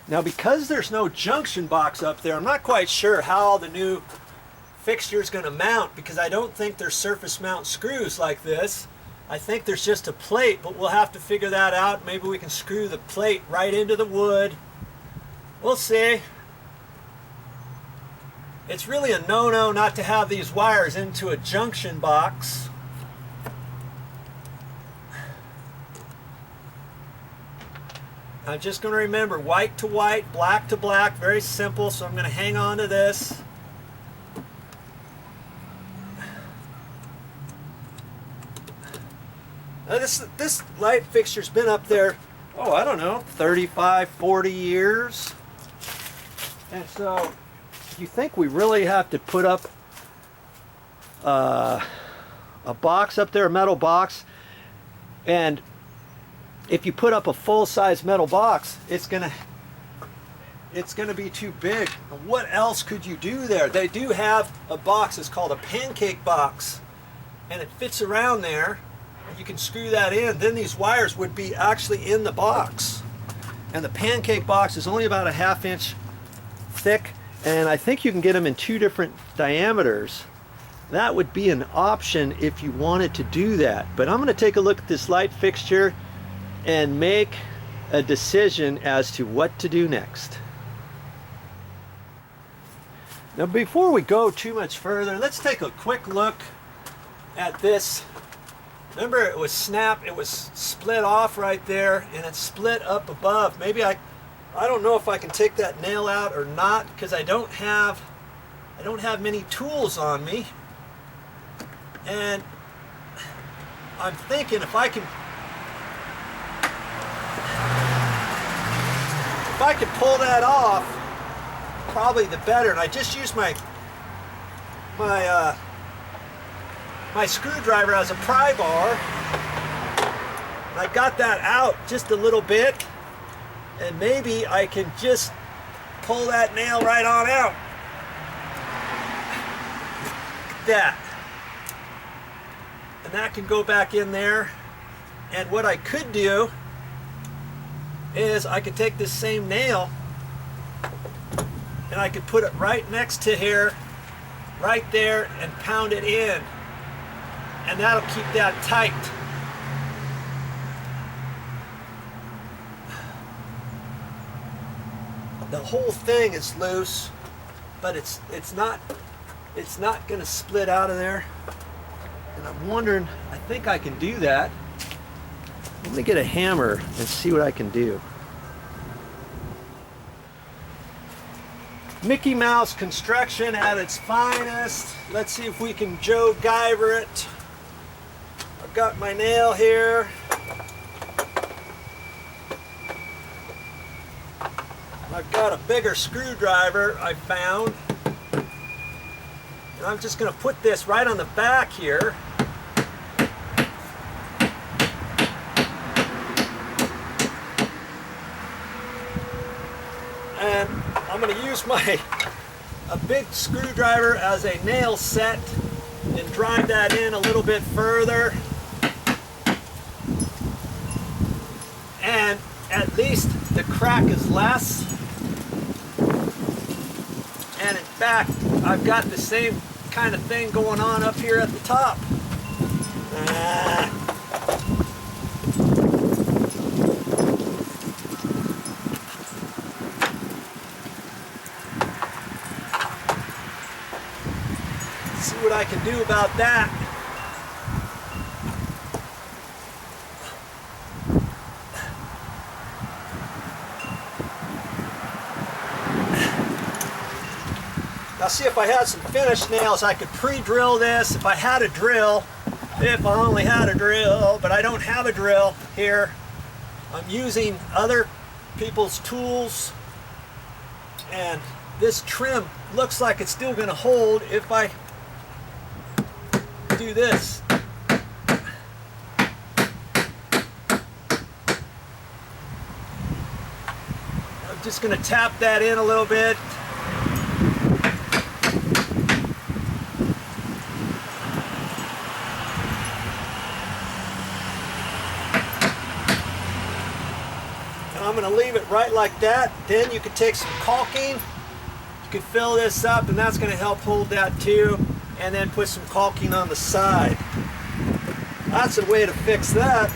Now, because there's no junction box up there, I'm not quite sure how the new fixture is going to mount, because I don't think there's surface mount screws like this. I think there's just a plate, but we'll have to figure that out. Maybe we can screw the plate right into the wood. We'll see. It's really a no-no not to have these wires into a junction box. I'm just going to remember white to white, black to black, very simple, so I'm going to hang on to this. Now this light fixture's been up there, oh, I don't know, 35, 40 years. And so you think we really have to put up a box up there, a metal box, and if you put up a full-size metal box, it's gonna be too big. What else could you do there? They do have a box, it's called a pancake box, and it fits around there. You can screw that in, then these wires would be actually in the box. And the pancake box is only about a 1/2 inch thick, and I think you can get them in 2 different diameters. That would be an option if you wanted to do that. But I'm going to take a look at this light fixture and make a decision as to what to do next. Now, before we go too much further, let's take a quick look at this. Remember, it was snapped, it was split off right there, and it's split up above. Maybe I don't know if I can take that nail out or not, because I don't have many tools on me. And I'm thinking if I can pull that off, probably the better. And I just used my screwdriver as a pry bar. And I got that out just a little bit, and maybe I can just pull that nail right on out. Like that. And that can go back in there. And what I could do is I could take this same nail and I could put it right next to here, right there, and pound it in. And that'll keep that tight. The whole thing is loose, but it's not going to split out of there. And I'm wondering, I think I can do that. Let me get a hammer and see what I can do. Mickey Mouse construction at its finest. Let's see if we can Joe Guyver it. I've got my nail here. I've got a bigger screwdriver I found. And I'm just going to put this right on the back here. And I'm going to use a big screwdriver as a nail set and drive that in a little bit further. And at least the crack is less. And in fact, I've got the same kind of thing going on up here at the top. See what I can do about that. Now see, if I had some finished nails, I could pre-drill this if I had a drill. If I only had a drill, but I don't have a drill here. I'm using other people's tools, and this trim looks like it's still going to hold if I do this. I'm just going to tap that in a little bit. And I'm going to leave it right like that. Then you can take some caulking. You can fill this up, and that's going to help hold that too. And then put some caulking on the side. That's a way to fix that.